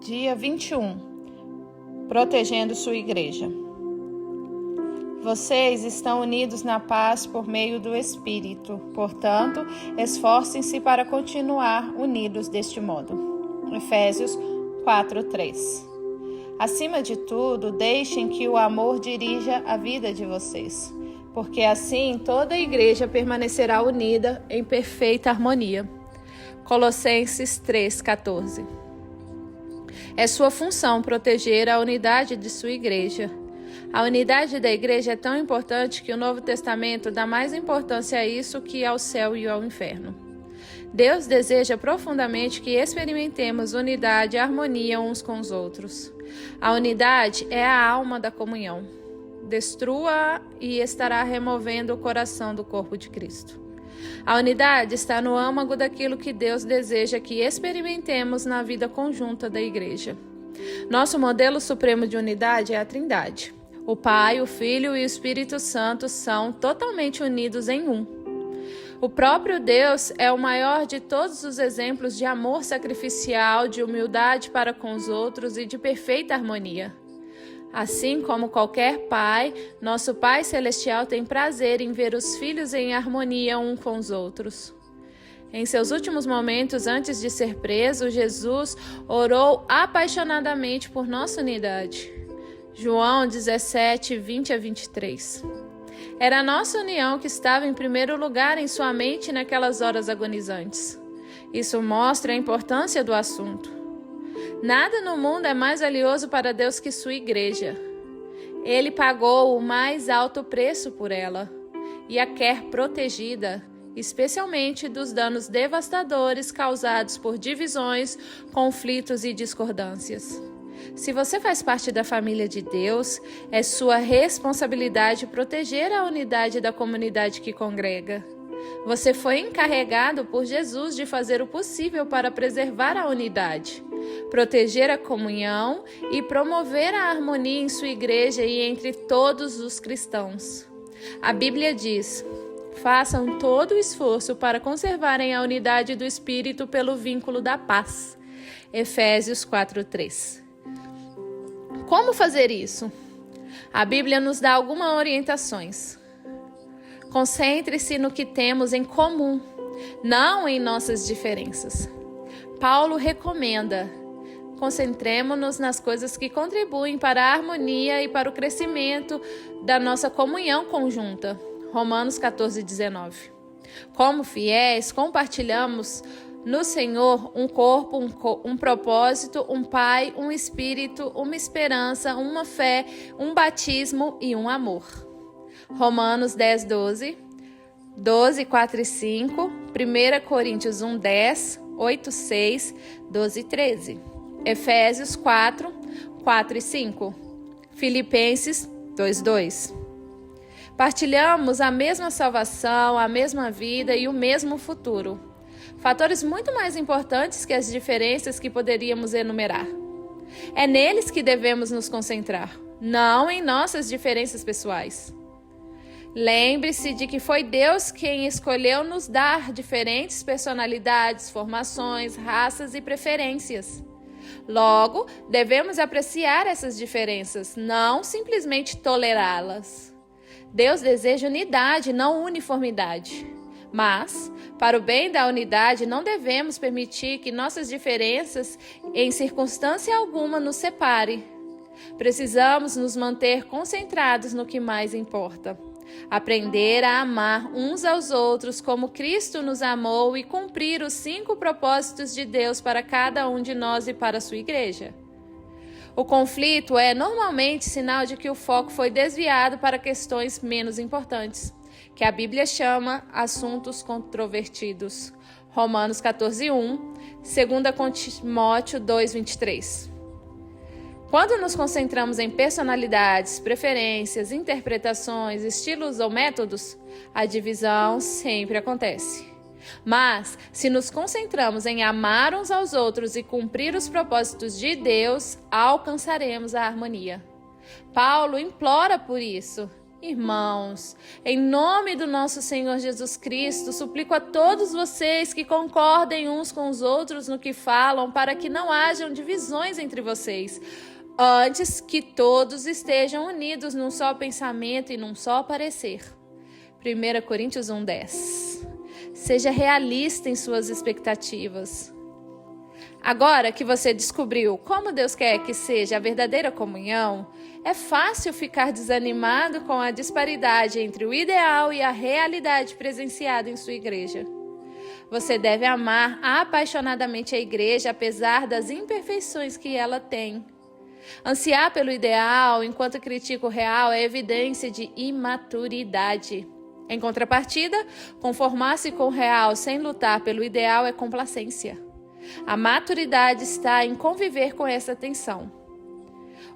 Dia 21. Protegendo sua igreja. Vocês estão unidos na paz por meio do Espírito. Portanto, esforcem-se para continuar unidos deste modo. Efésios 4:3. Acima de tudo, deixem que o amor dirija a vida de vocês, porque assim toda a igreja permanecerá unida em perfeita harmonia. Colossenses 3:14. É sua função proteger a unidade de sua igreja. A unidade da igreja é tão importante que o Novo Testamento dá mais importância a isso que ao céu e ao inferno. Deus deseja profundamente que experimentemos unidade e harmonia uns com os outros. A unidade é a alma da comunhão. Destrua-a e estará removendo o coração do corpo de Cristo. A unidade está no âmago daquilo que Deus deseja que experimentemos na vida conjunta da igreja. Nosso modelo supremo de unidade é a Trindade. O Pai, o Filho e o Espírito Santo são totalmente unidos em um. O próprio Deus é o maior de todos os exemplos de amor sacrificial, de humildade para com os outros e de perfeita harmonia. Assim como qualquer pai, nosso Pai Celestial tem prazer em ver os filhos em harmonia uns com os outros. Em seus últimos momentos antes de ser preso, Jesus orou apaixonadamente por nossa unidade. João 17, 20-23. Era a nossa união que estava em primeiro lugar em sua mente naquelas horas agonizantes. Isso mostra a importância do assunto. Nada no mundo é mais valioso para Deus que sua igreja. Ele pagou o mais alto preço por ela e a quer protegida, especialmente dos danos devastadores causados por divisões, conflitos e discordâncias. Se você faz parte da família de Deus, é sua responsabilidade proteger a unidade da comunidade que congrega. Você foi encarregado por Jesus de fazer o possível para preservar a unidade, proteger a comunhão e promover a harmonia em sua igreja e entre todos os cristãos. A Bíblia diz: façam todo o esforço para conservarem a unidade do Espírito pelo vínculo da paz. Efésios 4:3. Como fazer isso? A Bíblia nos dá algumas orientações. Concentre-se no que temos em comum, não em nossas diferenças. Paulo recomenda: concentremo-nos nas coisas que contribuem para a harmonia e para o crescimento da nossa comunhão conjunta. Romanos 14:19. Como fiéis, compartilhamos no Senhor um corpo, um propósito, um Pai, um Espírito, uma esperança, uma fé, um batismo e um amor. Romanos 10:12, 12:4-5, 1 Coríntios 1:10, 8:6, 12:13, Efésios 4:4-5, Filipenses 2:2. Partilhamos a mesma salvação, a mesma vida e o mesmo futuro. Fatores muito mais importantes que as diferenças que poderíamos enumerar. É neles que devemos nos concentrar, não em nossas diferenças pessoais. Lembre-se de que foi Deus quem escolheu nos dar diferentes personalidades, formações, raças e preferências. Logo, devemos apreciar essas diferenças, não simplesmente tolerá-las. Deus deseja unidade, não uniformidade. Mas, para o bem da unidade, não devemos permitir que nossas diferenças, em circunstância alguma, nos separe. Precisamos nos manter concentrados no que mais importa. Aprender a amar uns aos outros como Cristo nos amou e cumprir os 5 propósitos de Deus para cada um de nós e para a sua igreja. O conflito é normalmente sinal de que o foco foi desviado para questões menos importantes, que a Bíblia chama assuntos controvertidos. Romanos 14:1, 2 Timóteo 2:23. Quando nos concentramos em personalidades, preferências, interpretações, estilos ou métodos, a divisão sempre acontece. Mas, se nos concentramos em amar uns aos outros e cumprir os propósitos de Deus, alcançaremos a harmonia. Paulo implora por isso. Irmãos, em nome do nosso Senhor Jesus Cristo, suplico a todos vocês que concordem uns com os outros no que falam, para que não hajam divisões entre vocês, antes que todos estejam unidos num só pensamento e num só parecer. 1 Coríntios 1:10. Seja realista em suas expectativas. Agora que você descobriu como Deus quer que seja a verdadeira comunhão, é fácil ficar desanimado com a disparidade entre o ideal e a realidade presenciada em sua igreja. Você deve amar apaixonadamente a igreja, apesar das imperfeições que ela tem. Ansiar pelo ideal enquanto critica o real é evidência de imaturidade. Em contrapartida, conformar-se com o real sem lutar pelo ideal é complacência. A maturidade está em conviver com essa tensão.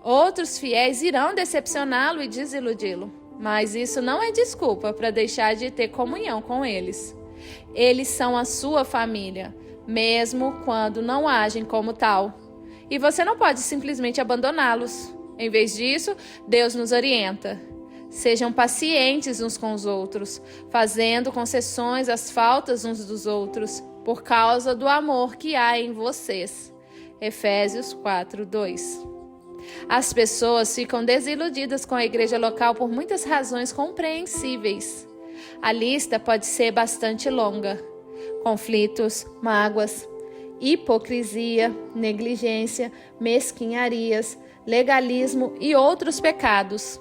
Outros fiéis irão decepcioná-lo e desiludi-lo, mas isso não é desculpa para deixar de ter comunhão com eles. Eles são a sua família, mesmo quando não agem como tal. E você não pode simplesmente abandoná-los. Em vez disso, Deus nos orienta. Sejam pacientes uns com os outros, fazendo concessões às faltas uns dos outros, por causa do amor que há em vocês. Efésios 4:2. As pessoas ficam desiludidas com a igreja local por muitas razões compreensíveis. A lista pode ser bastante longa. Conflitos, mágoas, hipocrisia, negligência, mesquinharias, legalismo e outros pecados.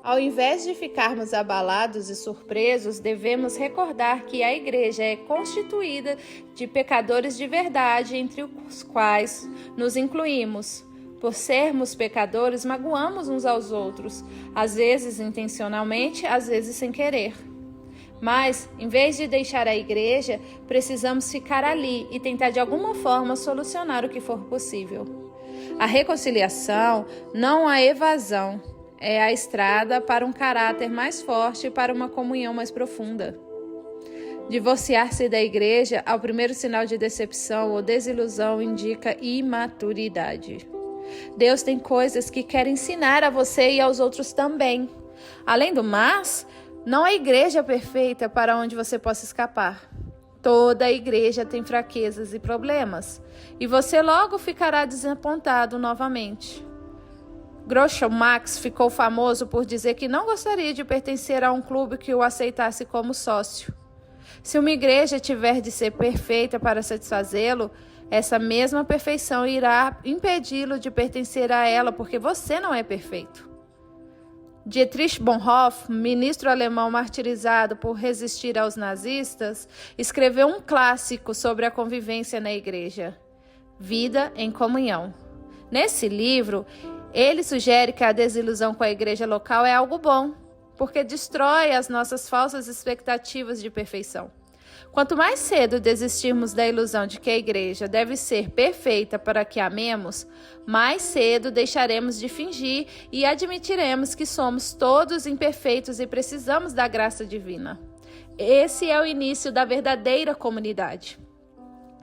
Ao invés de ficarmos abalados e surpresos, devemos recordar que a igreja é constituída de pecadores de verdade, entre os quais nos incluímos. Por sermos pecadores, magoamos uns aos outros, às vezes intencionalmente, às vezes sem querer. Mas, em vez de deixar a igreja, precisamos ficar ali e tentar de alguma forma solucionar o que for possível. A reconciliação, não a evasão, é a estrada para um caráter mais forte e para uma comunhão mais profunda. Divorciar-se da igreja ao primeiro sinal de decepção ou desilusão indica imaturidade. Deus tem coisas que quer ensinar a você e aos outros também. Além do mais, não há igreja perfeita para onde você possa escapar. Toda a igreja tem fraquezas e problemas, e você logo ficará desapontado novamente. Groucho Marx ficou famoso por dizer que não gostaria de pertencer a um clube que o aceitasse como sócio. Se uma igreja tiver de ser perfeita para satisfazê-lo, essa mesma perfeição irá impedi-lo de pertencer a ela, porque você não é perfeito. Dietrich Bonhoeffer, ministro alemão martirizado por resistir aos nazistas, escreveu um clássico sobre a convivência na igreja, Vida em Comunhão. Nesse livro, ele sugere que a desilusão com a igreja local é algo bom, porque destrói as nossas falsas expectativas de perfeição. Quanto mais cedo desistirmos da ilusão de que a igreja deve ser perfeita para que amemos, mais cedo deixaremos de fingir e admitiremos que somos todos imperfeitos e precisamos da graça divina. Esse é o início da verdadeira comunidade.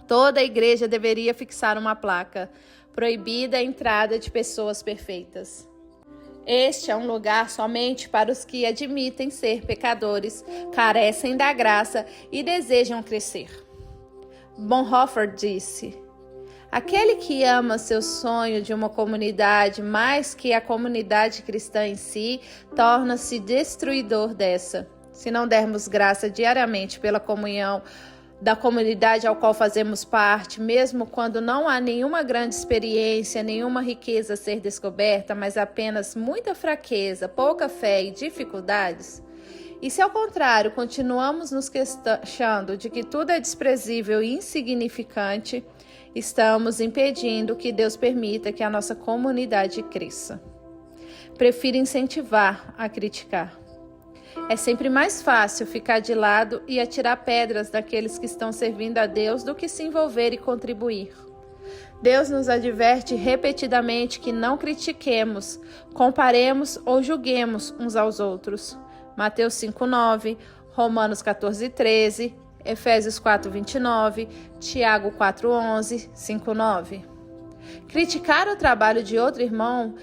Toda a igreja deveria fixar uma placa: proibida a entrada de pessoas perfeitas. Este é um lugar somente para os que admitem ser pecadores, carecem da graça e desejam crescer. Bonhoeffer disse: aquele que ama seu sonho de uma comunidade mais que a comunidade cristã em si, torna-se destruidor dessa. Se não dermos graça diariamente pela comunhão da comunidade ao qual fazemos parte, mesmo quando não há nenhuma grande experiência, nenhuma riqueza a ser descoberta, mas apenas muita fraqueza, pouca fé e dificuldades, e se ao contrário continuamos nos queixando de que tudo é desprezível e insignificante, estamos impedindo que Deus permita que a nossa comunidade cresça. Prefiro incentivar a criticar. É sempre mais fácil ficar de lado e atirar pedras daqueles que estão servindo a Deus do que se envolver e contribuir. Deus nos adverte repetidamente que não critiquemos, comparemos ou julguemos uns aos outros. Mateus 5:9, Romanos 14:13, Efésios 4:29, Tiago 4:11, 5:9. Criticar o trabalho de outro irmão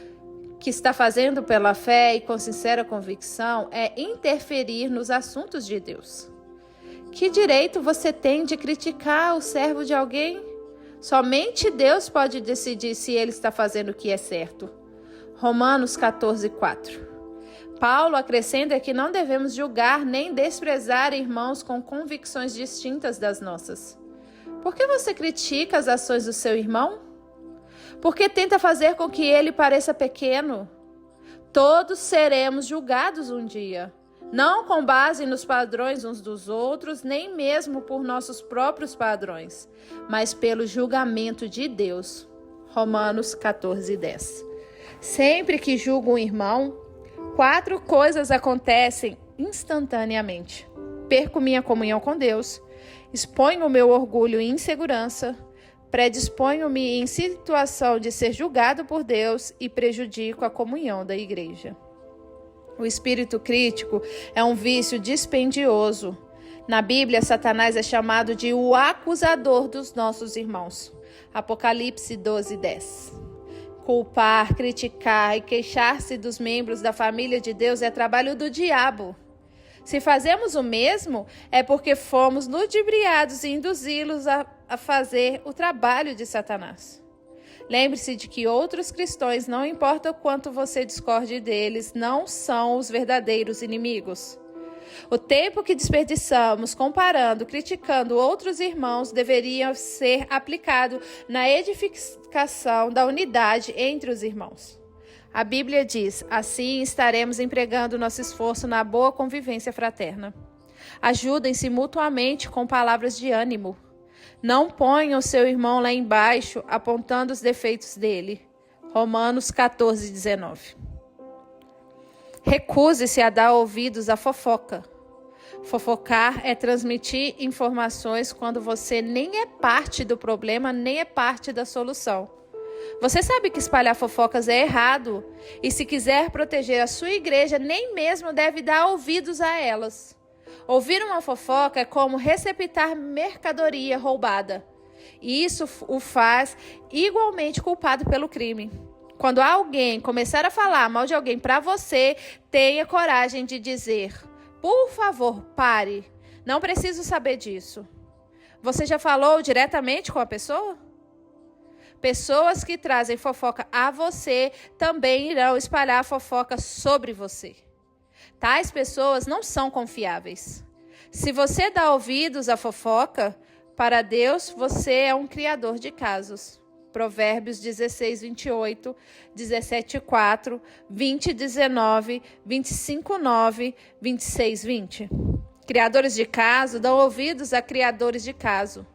que está fazendo pela fé e com sincera convicção é interferir nos assuntos de Deus. Que direito você tem de criticar o servo de alguém? Somente Deus pode decidir se ele está fazendo o que é certo. Romanos 14:4. Paulo acrescenta que não devemos julgar nem desprezar irmãos com convicções distintas das nossas. Por que você critica as ações do seu irmão? Por que tenta fazer com que ele pareça pequeno? Todos seremos julgados um dia, não com base nos padrões uns dos outros, nem mesmo por nossos próprios padrões, mas pelo julgamento de Deus. Romanos 14:10. Sempre que julgo um irmão, 4 coisas acontecem instantaneamente. Perco minha comunhão com Deus, exponho o meu orgulho e insegurança, predisponho-me em situação de ser julgado por Deus e prejudico a comunhão da igreja. O espírito crítico é um vício dispendioso. Na Bíblia, Satanás é chamado de o acusador dos nossos irmãos. Apocalipse 12:10. Culpar, criticar e queixar-se dos membros da família de Deus é trabalho do diabo. Se fazemos o mesmo, é porque fomos ludibriados e induzi-los a fazer o trabalho de Satanás. Lembre-se de que outros cristãos, não importa o quanto você discorde deles, não são os verdadeiros inimigos. O tempo que desperdiçamos comparando, criticando outros irmãos deveria ser aplicado na edificação da unidade entre os irmãos. A Bíblia diz: assim estaremos empregando nosso esforço na boa convivência fraterna. Ajudem-se mutuamente com palavras de ânimo. Não ponham seu irmão lá embaixo, apontando os defeitos dele. Romanos 14:19. Recuse-se a dar ouvidos à fofoca. Fofocar é transmitir informações quando você nem é parte do problema, nem é parte da solução. Você sabe que espalhar fofocas é errado, e se quiser proteger a sua igreja, nem mesmo deve dar ouvidos a elas. Ouvir uma fofoca é como receptar mercadoria roubada, e isso o faz igualmente culpado pelo crime. Quando alguém começar a falar mal de alguém para você, tenha coragem de dizer: por favor, pare, não preciso saber disso. Você já falou diretamente com a pessoa? Pessoas que trazem fofoca a você também irão espalhar fofoca sobre você. Tais pessoas não são confiáveis. Se você dá ouvidos à fofoca, para Deus você é um criador de casos. Provérbios 16:28, 17:4, 20:19, 25:9, 26:20. Criadores de caso dão ouvidos a criadores de caso.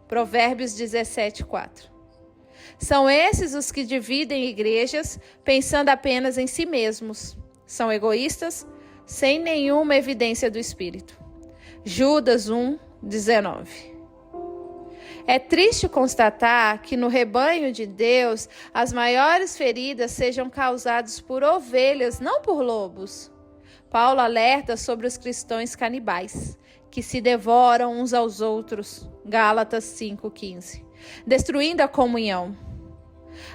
Provérbios 17:4. São esses os que dividem igrejas pensando apenas em si mesmos. São egoístas, sem nenhuma evidência do Espírito. Judas 1:19. É triste constatar que no rebanho de Deus, as maiores feridas sejam causadas por ovelhas, não por lobos. Paulo alerta sobre os cristãos canibais, que se devoram uns aos outros. Gálatas 5:15. Destruindo a comunhão.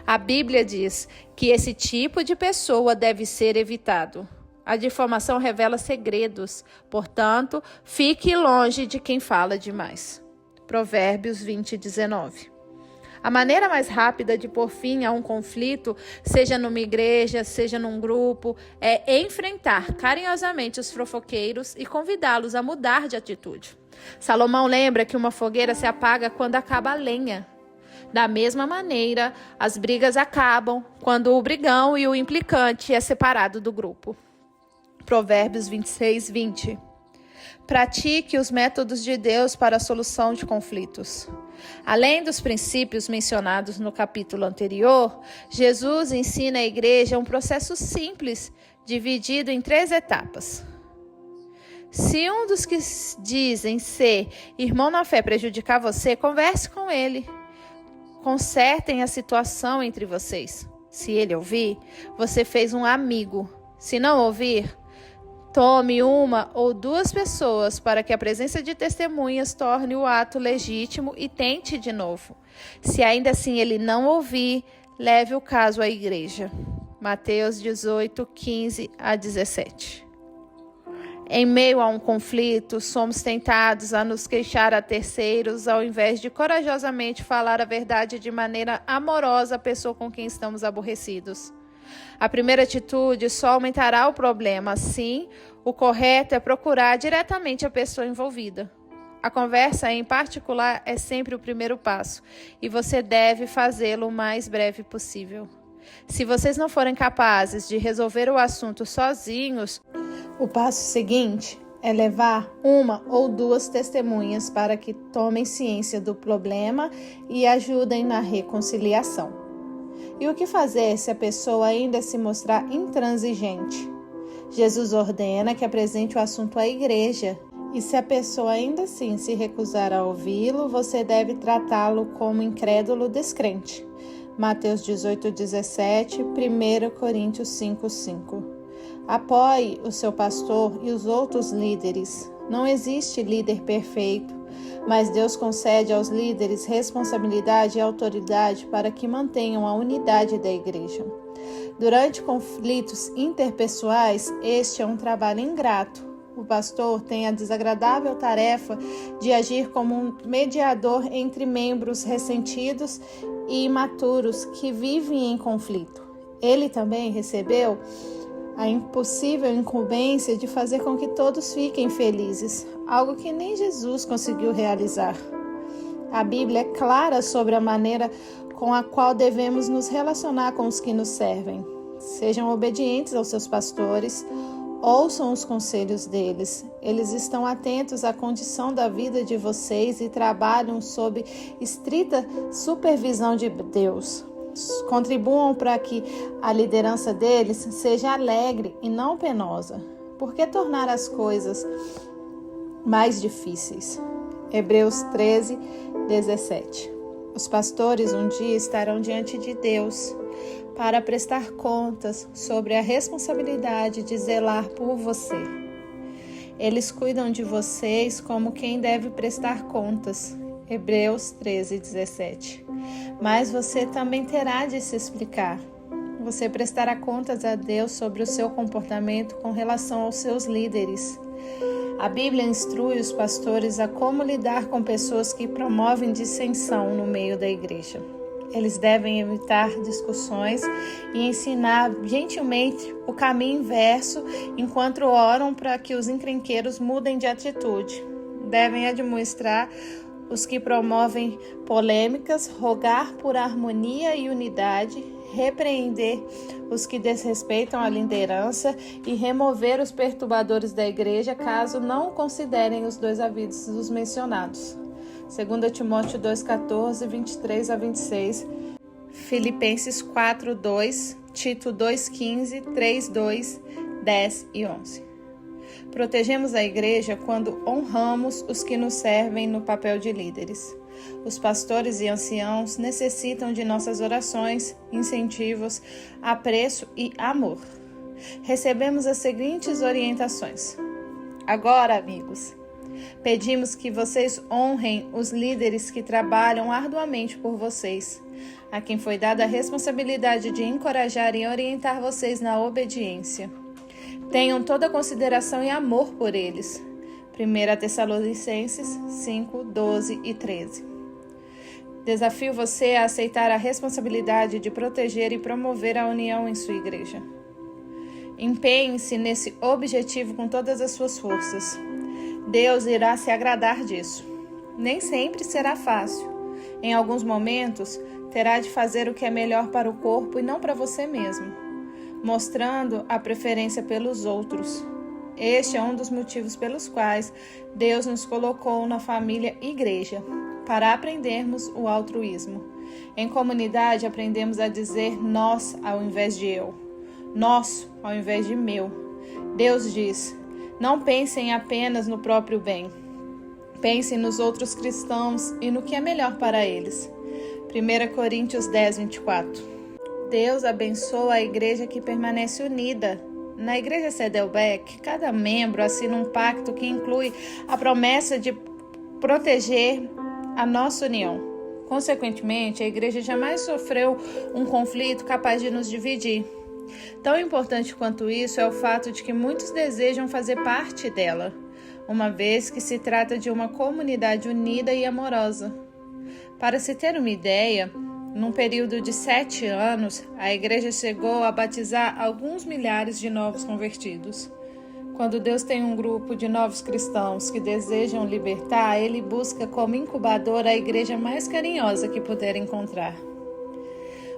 A Bíblia diz que esse tipo de pessoa deve ser evitado. A difamação revela segredos, portanto, fique longe de quem fala demais. Provérbios 20:19. A maneira mais rápida de pôr fim a um conflito, seja numa igreja, seja num grupo, é enfrentar carinhosamente os fofoqueiros e convidá-los a mudar de atitude. Salomão lembra que uma fogueira se apaga quando acaba a lenha. Da mesma maneira, as brigas acabam quando o brigão e o implicante é separado do grupo. Provérbios 26:20. Pratique os métodos de Deus para a solução de conflitos. Além dos princípios mencionados no capítulo anterior, Jesus ensina à igreja um processo simples, dividido em 3 etapas. Se um dos que dizem ser irmão na fé prejudicar você, converse com ele. Consertem a situação entre vocês. Se ele ouvir, você fez um amigo. Se não ouvir, tome 1 ou 2 pessoas para que a presença de testemunhas torne o ato legítimo e tente de novo. Se ainda assim ele não ouvir, leve o caso à igreja. Mateus 18, 15 a 17. Em meio a um conflito, somos tentados a nos queixar a terceiros, ao invés de corajosamente falar a verdade de maneira amorosa à pessoa com quem estamos aborrecidos. A primeira atitude só aumentará o problema. Sim, o correto é procurar diretamente a pessoa envolvida. A conversa em particular é sempre o primeiro passo, e você deve fazê-lo o mais breve possível. Se vocês não forem capazes de resolver o assunto sozinhos, o passo seguinte é levar uma ou duas testemunhas para que tomem ciência do problema e ajudem na reconciliação. E o que fazer se a pessoa ainda se mostrar intransigente? Jesus ordena que apresente o assunto à igreja. E se a pessoa ainda assim se recusar a ouvi-lo, você deve tratá-lo como incrédulo descrente. Mateus 18, 17, 1 Coríntios 5, 5. Apoie o seu pastor e os outros líderes. Não existe líder perfeito, mas Deus concede aos líderes responsabilidade e autoridade para que mantenham a unidade da igreja. Durante conflitos interpessoais, este é um trabalho ingrato. O pastor tem a desagradável tarefa de agir como um mediador entre membros ressentidos e imaturos que vivem em conflito. Ele também recebeu a impossível incumbência de fazer com que todos fiquem felizes, algo que nem Jesus conseguiu realizar. A Bíblia é clara sobre a maneira com a qual devemos nos relacionar com os que nos servem. Sejam obedientes aos seus pastores, ouçam os conselhos deles. Eles estão atentos à condição da vida de vocês e trabalham sob estrita supervisão de Deus. Contribuam para que a liderança deles seja alegre e não penosa. Por que tornar as coisas mais difíceis? Hebreus 13, 17. Os pastores um dia estarão diante de Deus para prestar contas sobre a responsabilidade de zelar por você. Eles cuidam de vocês como quem deve prestar contas. Hebreus 13, 17. Mas você também terá de se explicar. Você prestará contas a Deus sobre o seu comportamento com relação aos seus líderes. A Bíblia instrui os pastores a como lidar com pessoas que promovem dissensão no meio da igreja. Eles devem evitar discussões e ensinar gentilmente o caminho inverso enquanto oram para que os encrenqueiros mudem de atitude. Devem administrar os que promovem polêmicas, rogar por harmonia e unidade, repreender os que desrespeitam a liderança e remover os perturbadores da igreja caso não considerem os dois avisos mencionados. 2 Timóteo 2,14, 23 a 26, Filipenses 4, 2, Tito 2,15, 3, 2, 10 e 11. Protegemos a igreja quando honramos os que nos servem no papel de líderes. Os pastores e anciãos necessitam de nossas orações, incentivos, apreço e amor. Recebemos as seguintes orientações. Agora, amigos, pedimos que vocês honrem os líderes que trabalham arduamente por vocês, a quem foi dada a responsabilidade de encorajar e orientar vocês na obediência. Tenham toda consideração e amor por eles. 1 Tessalonicenses 5, 12 e 13. Desafio você a aceitar a responsabilidade de proteger e promover a união em sua igreja. Empenhe-se nesse objetivo com todas as suas forças. Deus irá se agradar disso. Nem sempre será fácil. Em alguns momentos, terá de fazer o que é melhor para o corpo e não para você mesmo, mostrando a preferência pelos outros. Este é um dos motivos pelos quais Deus nos colocou na família igreja, para aprendermos o altruísmo. Em comunidade, aprendemos a dizer nós ao invés de eu, nosso ao invés de meu. Deus diz: não pensem apenas no próprio bem. Pensem nos outros cristãos e no que é melhor para eles. 1 Coríntios 10, 24. Deus abençoa a igreja que permanece unida. Na igreja Saddleback, cada membro assina um pacto que inclui a promessa de proteger a nossa união. Consequentemente, a igreja jamais sofreu um conflito capaz de nos dividir. Tão importante quanto isso é o fato de que muitos desejam fazer parte dela, uma vez que se trata de uma comunidade unida e amorosa. Para se ter uma ideia, num período de 7 anos, a igreja chegou a batizar alguns milhares de novos convertidos. Quando Deus tem um grupo de novos cristãos que desejam libertar, Ele busca como incubador a igreja mais carinhosa que puder encontrar.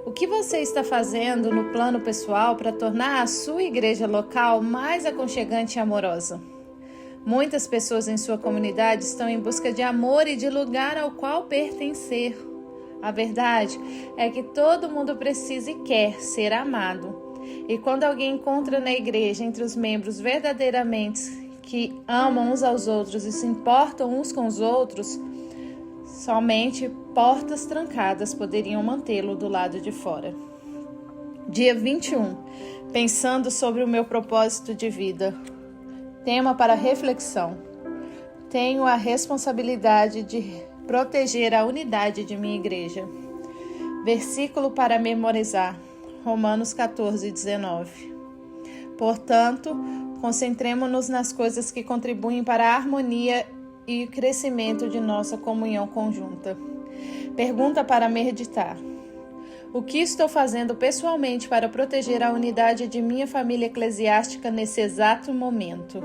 O que você está fazendo no plano pessoal para tornar a sua igreja local mais aconchegante e amorosa? Muitas pessoas em sua comunidade estão em busca de amor e de lugar ao qual pertencer. A verdade é que todo mundo precisa e quer ser amado. E quando alguém encontra na igreja entre os membros verdadeiramente que amam uns aos outros e se importam uns com os outros, somente portas trancadas poderiam mantê-lo do lado de fora. Dia 21. Pensando sobre o meu propósito de vida. Tema para reflexão. Tenho a responsabilidade de proteger a unidade de minha igreja. Versículo para memorizar. Romanos 14, 19. Portanto, concentremo-nos nas coisas que contribuem para a harmonia e o crescimento de nossa comunhão conjunta. Pergunta para meditar. O que estou fazendo pessoalmente para proteger a unidade de minha família eclesiástica nesse exato momento?